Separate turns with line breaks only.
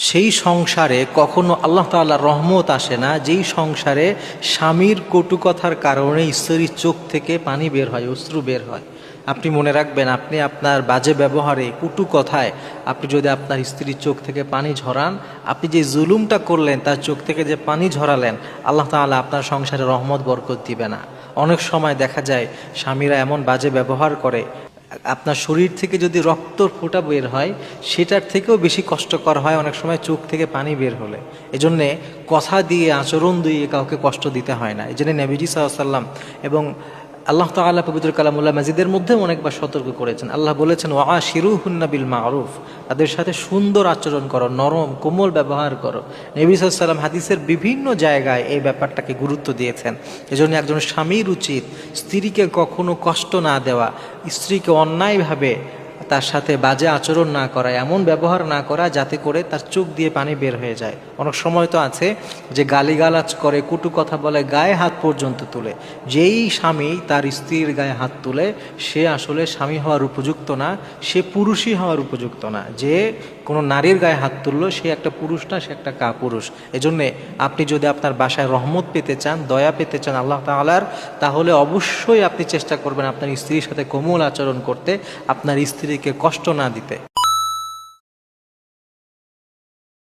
সেই সংসারে কখনো আল্লাহ তাআলার রহমত আসে না যেই সংসারে স্বামীর কটু কথার কারণে স্ত্রীর চোখ থেকে পানি বের হয়, অশ্রু বের হয়। আপনি মনে রাখবেন, আপনি আপনার বাজে ব্যবহারে, কটু কথায় আপনি যদি আপনার স্ত্রীর চোখ থেকে পানি ঝরান, আপনি যে জুলুমটা করলেন, তার চোখ থেকে যে পানি ঝরালেন, আল্লাহ তাআলা আপনার সংসারে রহমত বরকত দিবে না। অনেক সময় দেখা যায় স্বামীরা এমন বাজে ব্যবহার করে, আপনার শরীর থেকে যদি রক্ত ফোঁটা বের হয়, সেটার থেকেও বেশি কষ্টকর হয় অনেক সময় চোখ থেকে পানি বের হলে। এজন্যে কথা দিয়ে, আচরণ দিয়ে কাউকে কষ্ট দিতে হয় না। এই জন্য নবীজি সাল্লাল্লাহু আলাইহি ওয়াসাল্লাম এবং আল্লাহ তাআলা পবিত্র কালামুল্লাহ মাজিদের মধ্যেও অনেকবার সতর্ক করেছেন। আল্লাহ বলেছেন, ওয়াশিরুহুন্না বিল মারুফ, তাদের সাথে সুন্দর আচরণ করো, নরম কোমল ব্যবহার করো। নবী সাল্লাল্লাহু আলাইহি ওয়াসাল্লাম হাদিসের বিভিন্ন জায়গায় এই ব্যাপারটাকে গুরুত্ব দিয়েছেন। এজন্য একজন স্বামীর উচিত স্ত্রীকে কখনো কষ্ট না দেওয়া, স্ত্রীকে অন্যায়ভাবে তার সাথে বাজে আচরণ না করা, এমন ব্যবহার না করা যাতে করে তার চোখ দিয়ে পানি বের হয়ে যায়। অনেক সময় তো আছে যে গালিগালাজ করে, কটু কথা বলে, গায়ে হাত পর্যন্ত তুলে। যেই স্বামী তার স্ত্রীর গায়ে হাত তুলে, সে আসলে স্বামী হওয়ার উপযুক্ত না, সে পুরুষই হওয়ার উপযুক্ত না। যে কোনো নারীর গায়ে হাত তুললো, সে একটা পুরুষ না, সে একটা কাপুরুষ। এজন্যে আপনি যদি আপনার বাসায় রহমত পেতে চান, দয়া পেতে চান আল্লাহ তাআলার, তাহলে অবশ্যই আপনি চেষ্টা করবেন আপনার স্ত্রীর সাথে কোমল আচরণ করতে, আপনার স্ত্রীকে কষ্ট না দিতে।